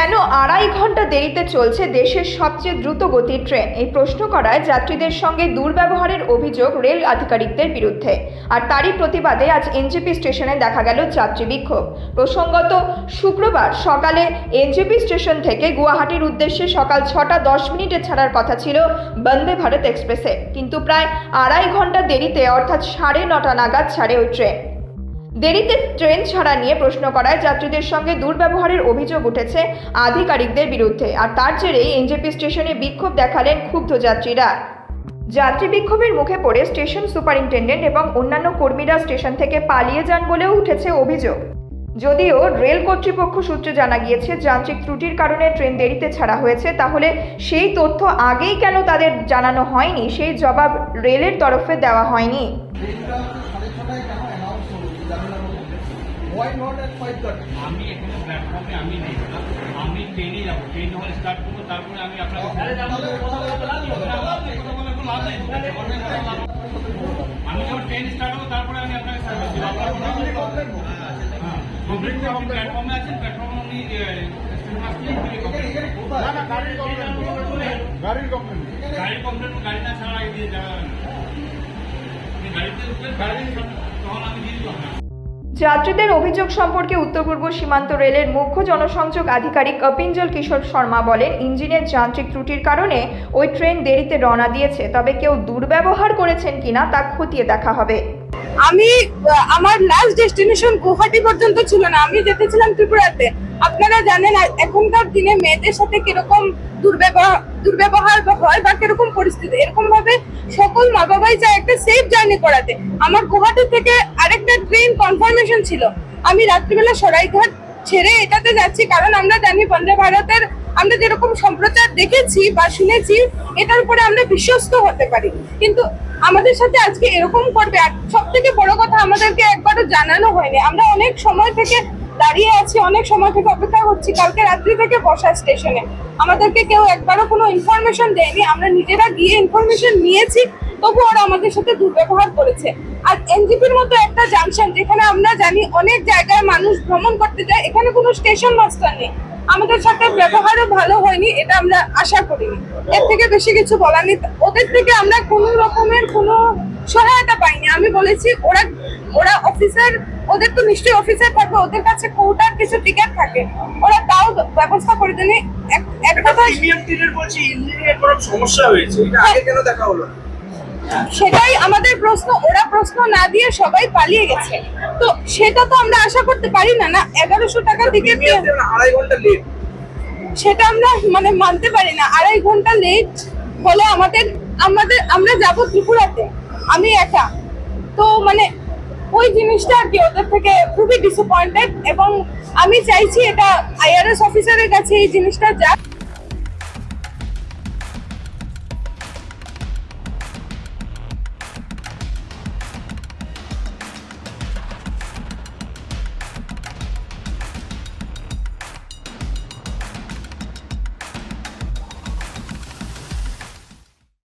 কেন 2.5 ঘন্টা দেরিতে চলছে দেশের সবচেয়ে দ্রুত গতির ট্রেন? এই প্রশ্ন করায় যাত্রীদের সঙ্গে দুর্ব্যবহারের অভিযোগ রেল আধিকারিকদের বিরুদ্ধে। আর তারই প্রতিবাদে আজ এনজেপি স্টেশনে দেখা গেল যাত্রী বিক্ষোভ। প্রসঙ্গত, শুক্রবার সকালে এনজেপি স্টেশন থেকে গুয়াহাটির উদ্দেশ্যে সকাল 6টা 10 মিনিটে ছাড়ার কথা ছিল বন্দে ভারত এক্সপ্রেসে, কিন্তু প্রায় 2.5 ঘন্টা দেরিতে অর্থাৎ 9:30 নাগাদ ছাড়ে ওই ট্রেন। দেরিতে ট্রেন ছাড়া নিয়ে প্রশ্ন করায় যাত্রীদের সঙ্গে দুর্ব্যবহারের অভিযোগ উঠেছে আধিকারিকদের বিরুদ্ধে। আর তার জেরেই এনজেপি স্টেশনে বিক্ষোভ দেখালেন ক্ষুব্ধ যাত্রীরা। যাত্রী বিক্ষোভের মুখে পড়ে স্টেশন সুপারিনটেন্ডেন্ট এবং অন্যান্য কর্মীরা স্টেশন থেকে পালিয়ে যান বলেও উঠেছে অভিযোগ। যদিও রেল কর্তৃপক্ষ সূত্রে জানা গিয়েছে, যান্ত্রিক ত্রুটির কারণে ট্রেন দেরিতে ছাড়া হয়েছে, তাহলে সেই তথ্য আগেই কেন তাদের জানানো হয়নি, সেই জবাব রেলের তরফে দেওয়া হয়নি। আমি এখানে প্ল্যাটফর্মে আমি নেই, আমি ট্রেনে যাবো, ট্রেন যখন স্টার্ট করবো তারপরে আমি আপনাকে আমি যখন ট্রেন স্টার্ট হবো তারপরে আমি আপনাকে সার্ভিস দেবো। প্ল্যাটফর্মে আছেন, প্ল্যাটফর্মে উনি গাড়ির কমপ্লেন গাড়ি না ছাড়া দিয়ে যাবেন, গাড়িতে উঠবেন, গাড়ি তখন আমি দিয়ে দিব না। যাত্রীদের অভিযোগ সম্পর্কে উত্তর পূর্ব সীমান্ত রেলের মুখ্য জনসংযোগ আধিকারিক অপিঞ্জল কিশোর শর্মা বলেন, ইঞ্জিনের যান্ত্রিক ত্রুটির কারণে ওই ট্রেন দেরিতে রওনা দিয়েছে, তবে কেউ দুর্ব্যবহার করেছেন কিনা তা খতিয়ে দেখা হবে। আমার লাস্ট ডেস্টিনেশন গুয়াহাটি পর্যন্ত ছিল না, আমি যেতেছিলাম ত্রিপুরাতে। আপনারা জানেন এখনকার দিনে মেয়েদের সাথে কিরকম দুর্ব্যবহার হয় বা কিরকম পরিস্থিতি। এরকম ভাবে সকল মা বাবাই চায় একটা সেফ জার্নি করাতে। আমার গুয়াহাটি থেকে আরেকটা ট্রেন কনফার্মেশন ছিল, আমি রাত্রিবেলা সরাইঘাট ছেড়ে এটাতে যাচ্ছি, কারণ আমরা জানি বন্দে ভারতের আমরা যেরকম সম্প্রচার দেখেছি বা শুনেছি, এটার উপরে আমরা বিশ্বস্ত হতে পারি। কিন্তু আমাদের সাথে আজকে এরকম করবে। আর সব থেকে বড় কথা, আমাদেরকে একবারও জানানো হয়নি। আমরা অনেক সময় থেকে দাঁড়িয়ে আছি, অনেক সময় থেকে অপেক্ষা করছি, কালকে রাত্রি থেকে বসা স্টেশনে। আমাদেরকে কেউ একবারও কোনো ইনফরমেশন দেয়নি। আমরা নিজেরা গিয়ে ইনফরমেশন নিয়েছি, তবু ওরা আমাদের সাথে দুর্ব্যবহার করেছে। আর এনজেপির মতো একটা জাংশন, যেখানে আমরা জানি অনেক জায়গায় মানুষ ভ্রমণ করতে যায়, এখানে কোনো স্টেশন মাস্টার নেই। আমাদের সাথে ব্যবহারও ভালো হয়নি, এটা আমরা আশা করিনি। এর থেকে বেশি কিছু বলার নেই। ওদের থেকে আমরা কোনো রকমের কোনো সহায়তা পাইনি। আমি বলেছি ওরা অফিসার, ওদের তো নিশ্চয়ই অফিসার থাকবে, ওদের কাছে কোটার কিছু টিকিট থাকে, ওরা তাও ব্যবস্থা করে দেয়নি। এক কথা প্রিমিয়াম টিকিট বলছি, ইঞ্জিনিয়ার কোনো সমস্যা হয়েছে, এটা আগে কেন দেখা হলো? সেটাই আমাদের প্রশ্ন। ওরা প্রশ্ন না দিয়ে সবাই পালিয়ে গেছে, তো সেটা তো আমরা আশা করতে পারি না। 1100 টাকা টিকিট 2.5 ঘন্টা লেট, সেটা আমরা মানতে পারি না। 2.5 ঘন্টা লেট হলে আমরা যাবো ত্রিপুরাতে, আমি একা। তো ওই জিনিসটা আর কি ওদের থেকে খুবই ডিসঅ্যাপয়েন্টেড, এবং আমি চাইছি এটা IRS অফিসারের কাছে এই জিনিসটা যাক।